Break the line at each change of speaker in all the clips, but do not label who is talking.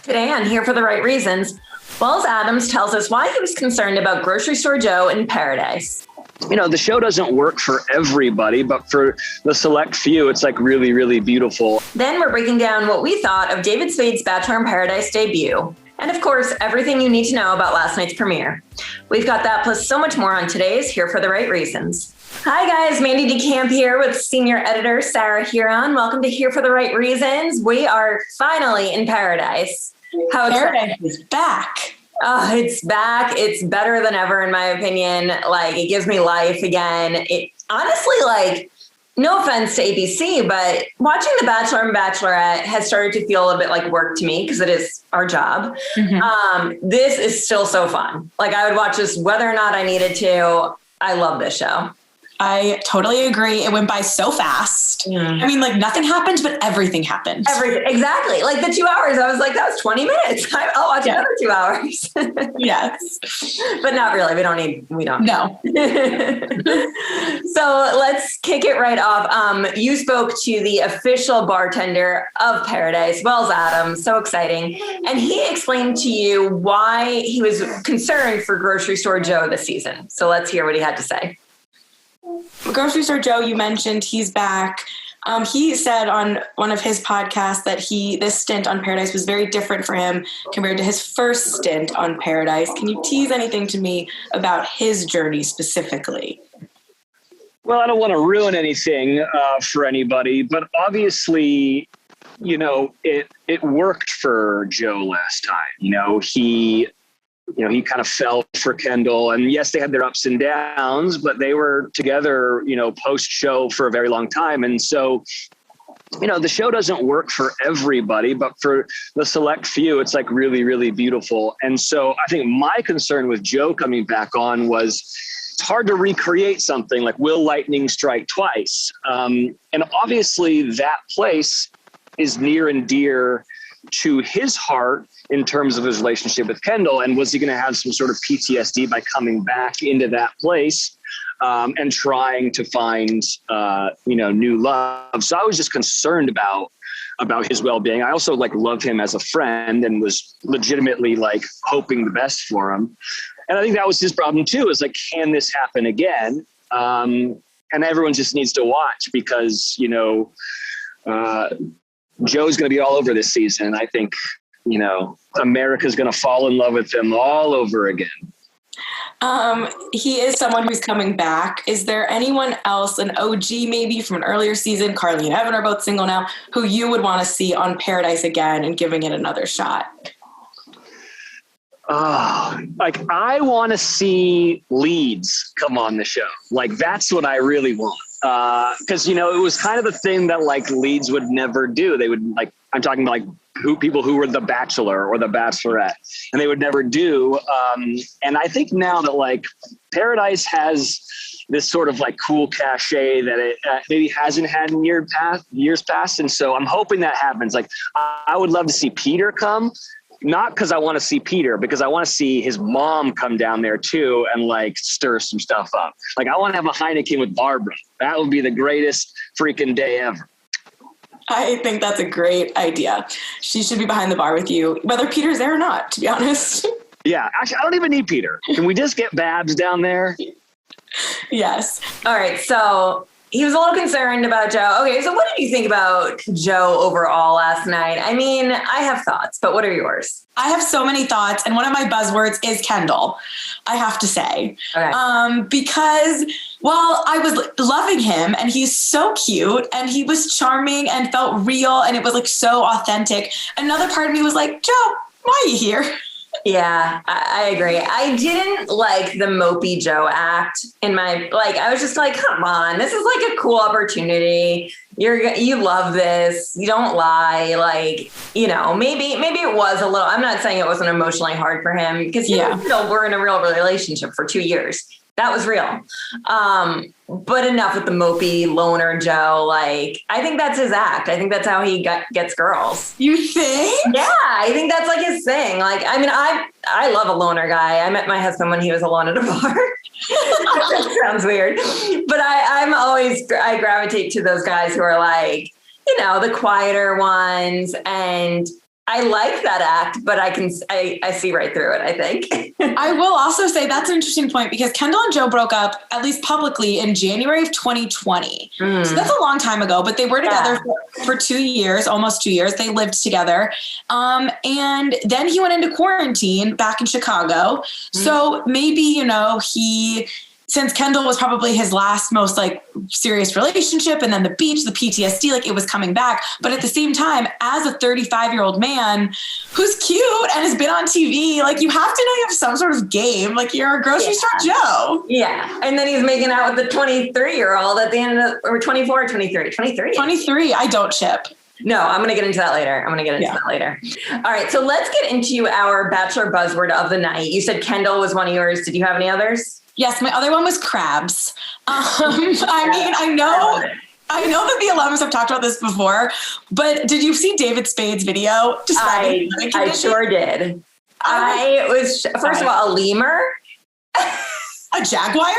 Today on Here for the Right Reasons, Wells Adams tells us why he was concerned about Grocery Store Joe in Paradise.
You know, the show doesn't work for everybody, but for the select few, it's like really, really beautiful.
Then we're breaking down what we thought of David Spade's Bachelor in Paradise debut. And of course, everything you need to know about last night's premiere. We've got that plus so much more on today's Here for the Right Reasons. Hi guys, Mandy DeCamp here with senior editor Sarah Huron. Welcome to Here for the Right Reasons. We are finally in Paradise. How
Paradise is back.
Oh, it's back. It's better than ever, in my opinion. Like, it gives me life again. It honestly, like, no offense to ABC, but watching The Bachelor and Bachelorette has started to feel a bit like work to me because it is our job. This is still so fun. Like, I would watch this whether or not I needed to. I love this show.
I totally agree. It went by so fast. I mean, like, nothing happened, but everything happened.
Everything. Exactly. Like the 2 hours, I was like, that was 20 minutes. I'll watch another 2 hours.
Yes.
But not really. We don't.
No.
So let's kick it right off. You spoke to the official bartender of Paradise, Wells Adams. So exciting. And he explained to you why he was concerned for Grocery Store Joe this season. So let's hear what he had to say.
Grocery Store Joe, you mentioned, he's back. He said on one of his podcasts that this stint on Paradise was very different for him compared to his first stint on Paradise. Can you tease anything to me about his journey specifically?
Well, I don't want to ruin anything for anybody, but obviously, you know, it worked for Joe last time. He kind of fell for Kendall, and yes, they had their ups and downs, but they were together, post-show for a very long time. And so, the show doesn't work for everybody, but for the select few, it's like really, really beautiful. And so I think my concern with Joe coming back on was it's hard to recreate something like will lightning strike twice? And obviously that place is near and dear to his heart in terms of his relationship with Kendall. And was he going to have some sort of PTSD by coming back into that place and trying to find, new love? So I was just concerned about his well-being. I also love him as a friend and was legitimately hoping the best for him. And I think that was his problem too, is can this happen again? And everyone just needs to watch because, Joe's going to be all over this season. I think, America's going to fall in love with him all over again.
He is someone who's coming back. Is there anyone else, an OG maybe from an earlier season, Carly and Evan are both single now, who you would want to see on Paradise again and giving it another shot?
I want to see leads come on the show. That's what I really want. Because, it was kind of the thing that leads would never do. They would I'm talking about people who were the Bachelor or the Bachelorette, and they would never do. And I think now that Paradise has this sort of cool cachet that it maybe hasn't had in years past. And so I'm hoping that happens. I would love to see Peter come. Not because I want to see Peter, because I want to see his mom come down there too and stir some stuff up. I want to have a Heineken with Barbara. That would be the greatest freaking day ever.
I think that's a great idea. She should be behind the bar with you, whether Peter's there or not, to be honest.
Yeah, actually, I don't even need Peter. Can we just get Babs down there?
Yes.
All right, so he was a little concerned about Joe. Okay, so what did you think about Joe overall last night? I mean, I have thoughts, but what are yours?
I have so many thoughts, and one of my buzzwords is Kendall, I have to say. Okay. Because, I was loving him, and he's so cute, and he was charming and felt real, and it was so authentic. Another part of me was like, Joe, why are you here?
Yeah, I agree. I didn't like the mopey Joe act I was just come on, this is a cool opportunity. You love this. You don't lie. Maybe it was a little, I'm not saying it wasn't emotionally hard for him because we're in a real relationship for 2 years. That was real. But enough with the mopey loner Joe. I think that's his act. I think that's how he gets girls.
You think?
Yeah, I think that's his thing. I love a loner guy. I met my husband when he was alone at a bar. That sounds weird. But I gravitate to those guys who are the quieter ones and I like that act, but I see right through it, I think.
I will also say that's an interesting point because Kendall and Joe broke up, at least publicly, in January of 2020. So that's a long time ago, but they were together for 2 years, almost 2 years. They lived together. And then he went into quarantine back in Chicago. So maybe, since Kendall was probably his last most like serious relationship, and then the beach, the PTSD, like it was coming back. But at the same time, as a 35-year-old man who's cute and has been on TV, like you have to know you have some sort of game. Like you're a grocery store Joe.
Yeah. And then he's making out with the 23-year-old at the end of, or 24 or 23?
23. I don't ship.
No, I'm going to get into that later. All right. So let's get into our Bachelor buzzword of the night. You said Kendall was one of yours. Did you have any others?
Yes, my other one was crabs. I know that the alums have talked about this before, but did you see David Spade's video?
I sure did. I was, first of all, a lemur.
A jaguar?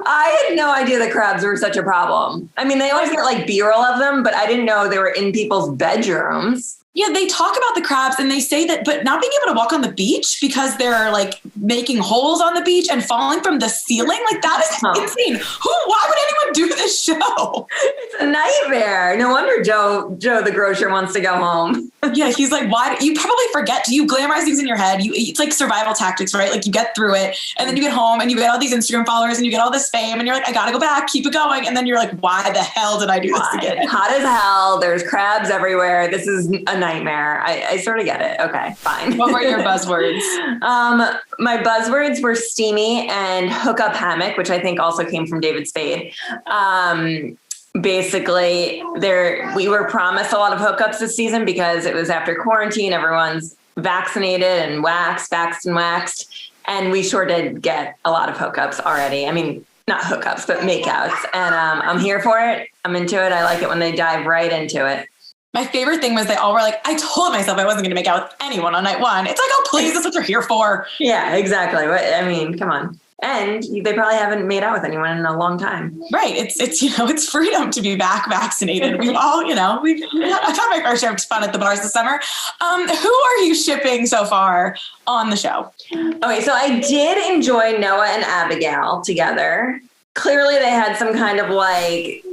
I had no idea that crabs were such a problem. I mean, they always get like B-roll of them, but I didn't know they were in people's bedrooms.
Yeah, they talk about the crabs and they say that, but not being able to walk on the beach because they're like making holes on the beach and falling from the ceiling. Like that is insane. Why would anyone do this show?
It's a nightmare. No wonder Joe the grocer wants to go home.
Yeah, he's like, why? You probably forget. You glamorize things in your head. It's like survival tactics, right? Like you get through it and then you get home and you get all these Instagram followers and you get all this fame and you're like, I gotta go back, keep it going. And then you're like, why the hell did I do this again?
Hot as hell. There's crabs everywhere. This is a nightmare. I sort of get it. Okay, fine.
What were your buzzwords?
My buzzwords were steamy and hookup hammock, which I think also came from David Spade. Basically, we were promised a lot of hookups this season because it was after quarantine. Everyone's vaccinated and vaxxed and waxed. And we sure did get a lot of hookups already. I mean, not hookups, but makeouts. And I'm here for it. I'm into it. I like it when they dive right into it.
My favorite thing was they all were like, I told myself I wasn't going to make out with anyone on night one. It's like, oh, please, that's what you're here for.
Yeah, exactly. I mean, come on. And they probably haven't made out with anyone in a long time.
Right. It's freedom to be back vaccinated. We've all, I've had my fair share of fun at the bars this summer. Who are you shipping so far on the show?
Okay, so I did enjoy Noah and Abigail together. Clearly they had some kind of like,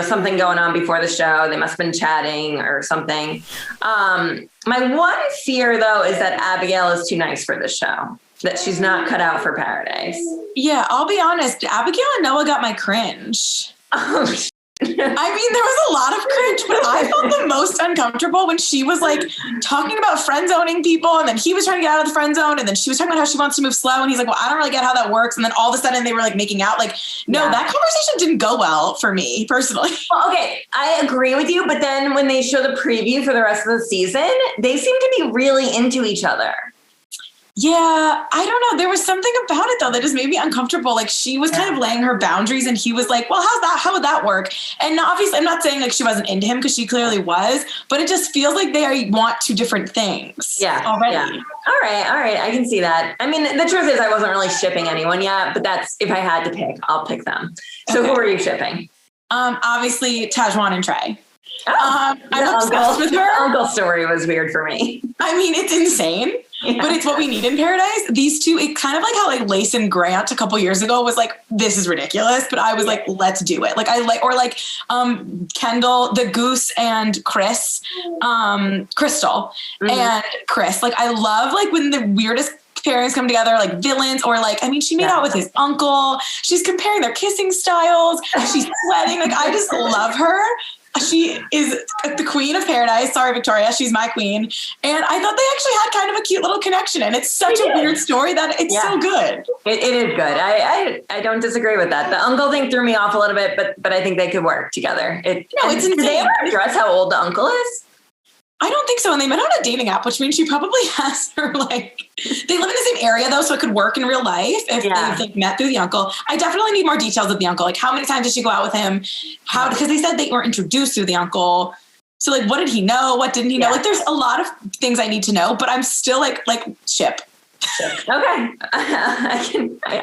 something going on before the show. They must have been chatting or something. My one fear though, is that Abigail is too nice for this show, that she's not cut out for paradise. Yeah,
I'll be honest. Abigail and Noah got my cringe. I mean, there was a lot of cringe, but I felt the most uncomfortable when she was like talking about friend zoning people, and then he was trying to get out of the friend zone, and then she was talking about how she wants to move slow, and he's like, well, I don't really get how that works. And then all of a sudden they were like making out. Like, no, that conversation didn't go well for me personally.
Well, okay, I agree with you, but then when they show the preview for the rest of the season, they seem to be really into each other.
Yeah, I don't know. There was something about it though that just made me uncomfortable. Like she was kind of laying her boundaries and he was like, well, how would that work? And obviously I'm not saying like she wasn't into him because she clearly was, but it just feels like they want two different things.
Yeah.
Already.
Yeah. All right. I can see that. I mean, the truth is I wasn't really shipping anyone yet, but that's, if I had to pick, I'll pick them. So Who are you shipping?
Obviously Tajwan and Trey.
I'm obsessed with her. The uncle story was weird for me.
I mean, it's insane. Yeah. But it's what we need in paradise. These two, it kind of like how like Lace and Grant a couple years ago was like, this is ridiculous. But I was like, let's do it. Like Kendall, the Goose and Chris, Crystal and Chris. Like I love like when the weirdest pairings come together, like villains, or like, I mean, she made out with his uncle. She's comparing their kissing styles. She's sweating. Like I just love her. She is the queen of paradise. Sorry, Victoria. She's my queen. And I thought they actually had kind of a cute little connection. And it's such a weird story that it's so good.
It is good. I don't disagree with that. The uncle thing threw me off a little bit, but I think they could work together. It's insane. Do they ever address how old the uncle is?
I don't think so. And they met on a dating app, which means she probably has her like, they live in the same area though, so it could work in real life if they've like met through the uncle. I definitely need more details of the uncle. Like how many times did she go out with him? Because they said they were introduced through the uncle. So like, what did he know? What didn't he know? Like there's a lot of things I need to know, but I'm still like ship.
Okay.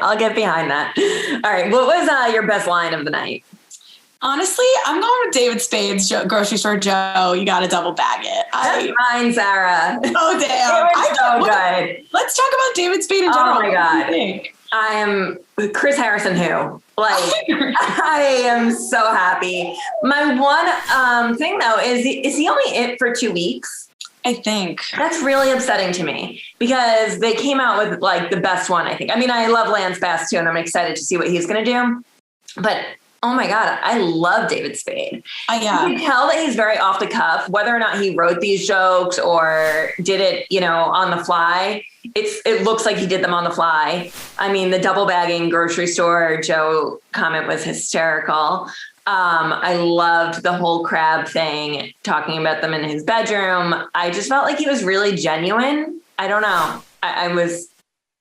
I'll get behind that. All right. What was your best line of the night?
Honestly, I'm going with David Spade's grocery store Joe. You got to double bag it.
That's fine, Sarah.
Oh, damn.
It was so good.
Let's talk about David Spade in general.
Oh, my God. I am Chris Harrison who. Like, I am so happy. My one thing, though, is he only it for 2 weeks?
I think.
That's really upsetting to me because they came out with, like, the best one, I think. I mean, I love Lance Bass, too, and I'm excited to see what he's going to do. But oh my God, I love David Spade. You can tell that he's very off the cuff, whether or not he wrote these jokes or did it, on the fly. It looks like he did them on the fly. I mean, the double bagging grocery store Joe comment was hysterical. I loved the whole crab thing, talking about them in his bedroom. I just felt like he was really genuine. I don't know. I was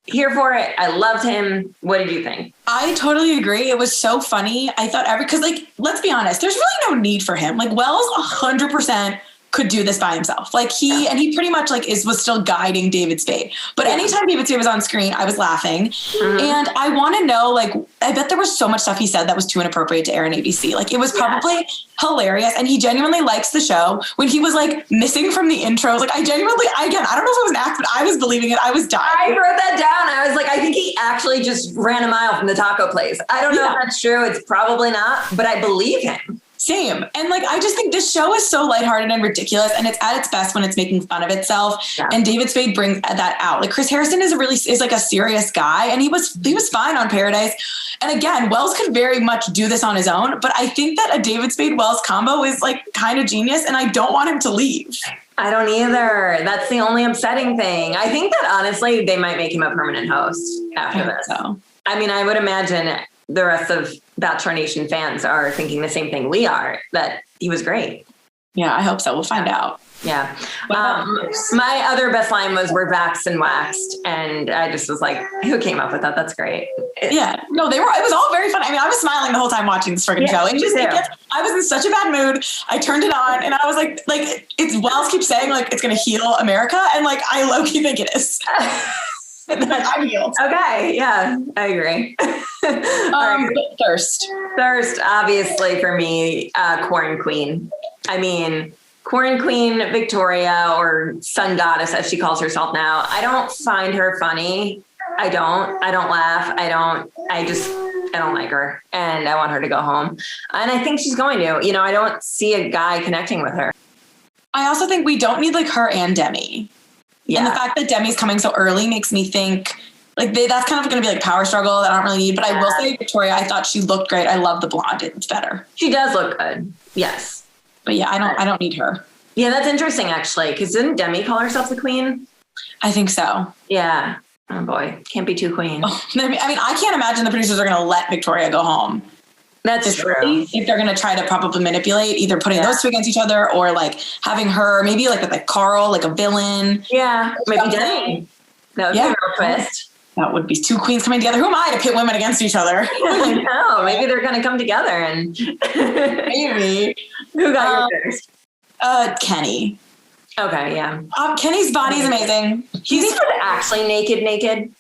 here for it. I loved him. What did you think?
I totally agree. It was so funny. I thought because let's be honest, there's really no need for him. Like Wells 100% could do this by himself. Like he pretty much was still guiding David Spade. But anytime David Spade was on screen, I was laughing. Mm-hmm. And I want to know, I bet there was so much stuff he said that was too inappropriate to air on ABC. It was probably hilarious. And he genuinely likes the show. When he was missing from the intros, I genuinely, again, I don't know if it was an act, but I was believing it. I was dying.
I wrote that down. I was like, I think he actually just ran a mile from the taco place. I don't know if that's true. It's probably not, but I believe him.
Same. And I just think this show is so lighthearted and ridiculous, and it's at its best when it's making fun of itself. Yeah. And David Spade brings that out. Chris Harrison is a serious guy, and he was fine on Paradise. And again, Wells could very much do this on his own, but I think that a David Spade Wells combo is kind of genius, and I don't want him to leave.
I don't either. That's the only upsetting thing. I think that honestly, they might make him a permanent host after this. So. I mean, I would imagine the rest of Bachelor Nation fans are thinking the same thing we are, that he was great.
Yeah, I hope so. We'll find out.
Yeah. My other best line was, "We're vaxxed and waxed." And I just was like, who came up with that? That's great.
Yeah. No, it was all very funny. I mean, I was smiling the whole time watching this freaking show. I was in such a bad mood. I turned it on and I was like it's Wells keeps saying it's going to heal America. And I low-key think it is. I'm healed.
Okay. Yeah, I agree.
Right. Thirst,
obviously for me, Corn Queen. I mean, Corn Queen Victoria, or Sun Goddess as she calls herself now. I don't find her funny. I don't laugh. I don't like her, and I want her to go home. And I think she's going to. I don't see a guy connecting with her.
I also think we don't need her and Demi. Yeah. And the fact that Demi's coming so early makes me think that's kind of going to be power struggle that I don't really need. But I will say Victoria, I thought she looked great. I love the blonde. It's better.
She does look good. Yes.
But yeah, I don't need her.
Yeah, that's interesting actually. Because didn't Demi call herself the queen?
I think so.
Yeah. Oh boy. Can't be too queen.
Oh, I mean, I can't imagine the producers are going to let Victoria go home.
That's true.
If they're going to try to probably manipulate, either putting those two against each other or having her maybe with Carl, a villain.
Yeah. Maybe Demi. That would be a real twist.
That would be two queens coming together. Who am I to pit women against each other?
I know. Maybe they're going to come together and
maybe.
Who got your first?
Kenny.
Okay. Yeah.
Kenny's body is amazing.
He's actually naked.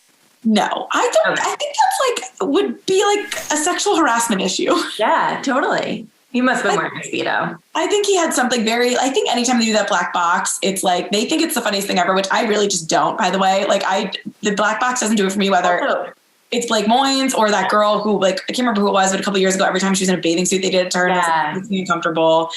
No, I don't. Okay. I think that's would be a sexual harassment issue. Yeah,
totally. He must have been wearing a Speedo.
I think he had something I think anytime they do that black box, it's they think it's the funniest thing ever, which I really just don't, by the way. The black box doesn't do it for me, whether it's Blake Moynes or that girl who, I can't remember who it was, but a couple years ago, every time she was in a bathing suit, they did it to her.
Yeah.
And it was uncomfortable.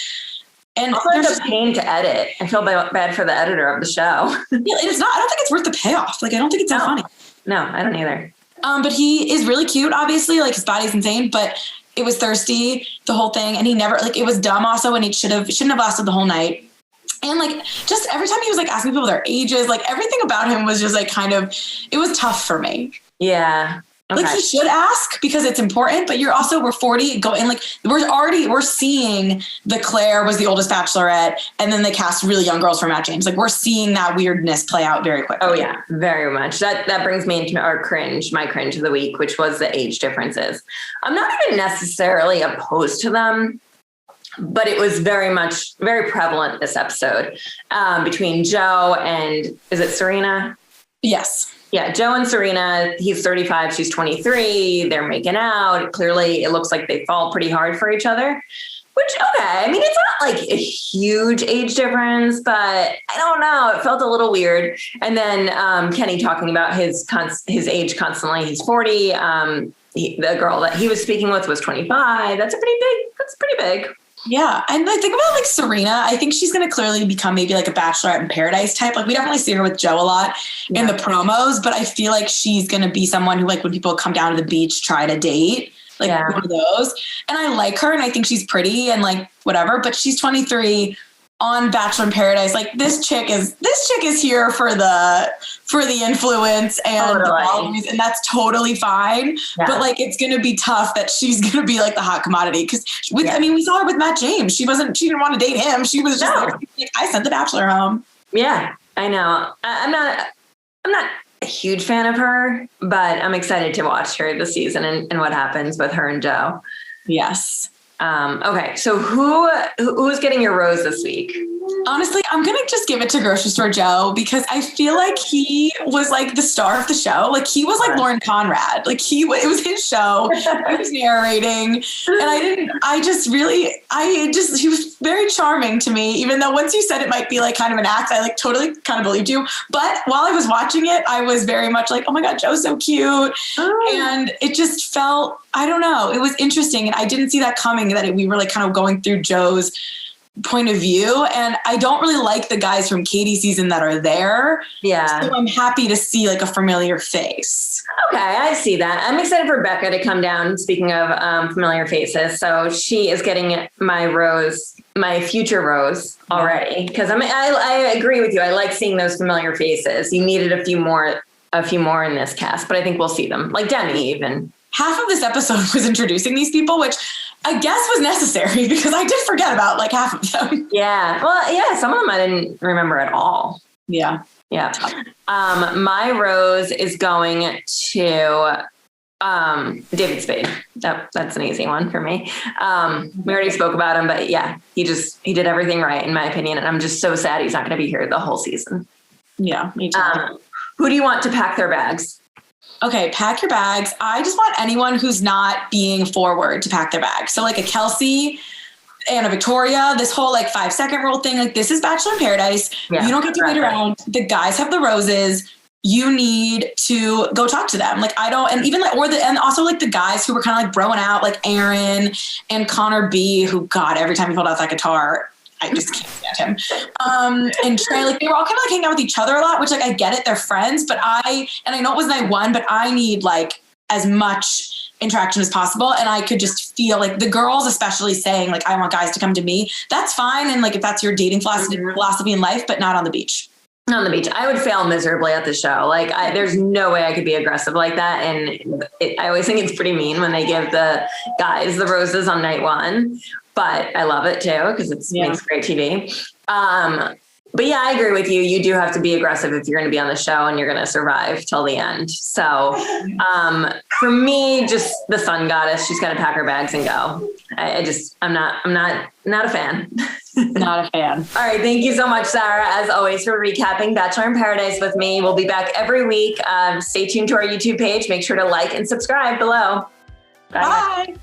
And
also, it's a pain to edit. I feel bad for the editor of the show.
Yeah, it's not. I don't think it's worth the payoff. I don't think it's that funny.
No, I don't either.
But he is really cute, obviously. His body's insane, but it was thirsty, the whole thing. And he never, it was dumb also, and he shouldn't have lasted the whole night. And just every time he was asking people their ages, everything about him was just it was tough for me.
Yeah. Okay.
He should ask because it's important, but we're 40 we're seeing the Claire was the oldest Bachelorette, and then they cast really young girls for Matt James. We're seeing that weirdness play out very quickly.
Oh yeah, very much. That brings me into my cringe of the week, which was the age differences. I'm not even necessarily opposed to them, but it was very prevalent this episode between Joe and, is it Serena?
Yes.
Yeah, Joe and Serena, he's 35, she's 23. They're making out. Clearly, it looks like they fall pretty hard for each other, which, okay. I mean, it's not like a huge age difference, but I don't know. It felt a little weird. And then Kenny talking about his age constantly. He's 40. The girl that he was speaking with was 25. That's pretty big.
Yeah. And I think about like Serena, I think she's going to clearly become maybe like a Bachelorette in Paradise type. Like we definitely see her with Joe a lot in the promos, but I feel like she's going to be someone who like when people come down to the beach, try to date, like one of those. And I like her and I think she's pretty and like whatever, but she's 23 on Bachelor in Paradise. Like this chick is here for the influence and the followers, and that's totally fine. Yeah. But like, it's going to be tough that she's going to be like the hot commodity. Cause I mean, we saw her with Matt James. She didn't want to date him. She was just like, I sent the Bachelor home.
Yeah, I know. I'm not a huge fan of her, but I'm excited to watch her this season and what happens with her and Joe.
Yes.
Okay, so who's getting your rose this week?
Honestly, I'm going to just give it to Grocery Store Joe because I feel like he was like the star of the show. Like he was like Lauren Conrad. Like it was his show. He was narrating. And he was very charming to me, even though once you said it might be like kind of an act, I like totally kind of believed you. But while I was watching it, I was very much like, oh my God, Joe's so cute. Oh. And it just felt, I don't know, it was interesting. And I didn't see that coming, that we were like kind of going through Joe's point of view. And I don't really like the guys from Katie's season that are there. Yeah. So I'm happy to see like a familiar face.
Okay, I see that. I'm excited for Becca to come down. Speaking of familiar faces. So she is getting my future rose already. Because I agree with you. I like seeing those familiar faces. You needed a few more in this cast, but I think we'll see them. Like Demi even.
Half of this episode was introducing these people, which I guess was necessary because I did forget about like half of them.
Yeah. Well, yeah, some of them I didn't remember at all.
Yeah.
Yeah. My rose is going to David Spade. That's an easy one for me. We already spoke about him, but yeah, he did everything right in my opinion. And I'm just so sad he's not going to be here the whole season.
Yeah, me too.
Who do you want to pack their bags?
Okay, pack your bags. I just want anyone who's not being forward to pack their bags. So like a Kelsey, Anna Victoria, this whole like 5-second rule thing, like this is Bachelor in Paradise. Yeah, you don't get to wait around. The guys have the roses. You need to go talk to them. Like I don't, and even like, and also like the guys who were kind of like broing out, like Aaron and Connor B, who God, every time he pulled out that guitar, I just can't stand him. And Trey, like they were all kind of like hanging out with each other a lot, which like I get it, they're friends, but I know it was night one, but I need like as much interaction as possible. And I could just feel like the girls, especially saying like, I want guys to come to me. That's fine. And like, if that's your dating philosophy in life, but not on the beach.
On the beach. I would fail miserably at the show. Like there's no way I could be aggressive like that. And I always think it's pretty mean when they give the guys the roses on night one. But I love it too because it makes great TV. But yeah, I agree with you. You do have to be aggressive if you're going to be on the show and you're going to survive till the end. So for me, just the sun goddess, she's got to pack her bags and go. I'm not a fan.
Not a fan.
All right. Thank you so much, Sarah, as always, for recapping Bachelor in Paradise with me. We'll be back every week. Stay tuned to our YouTube page. Make sure to like and subscribe below.
Bye.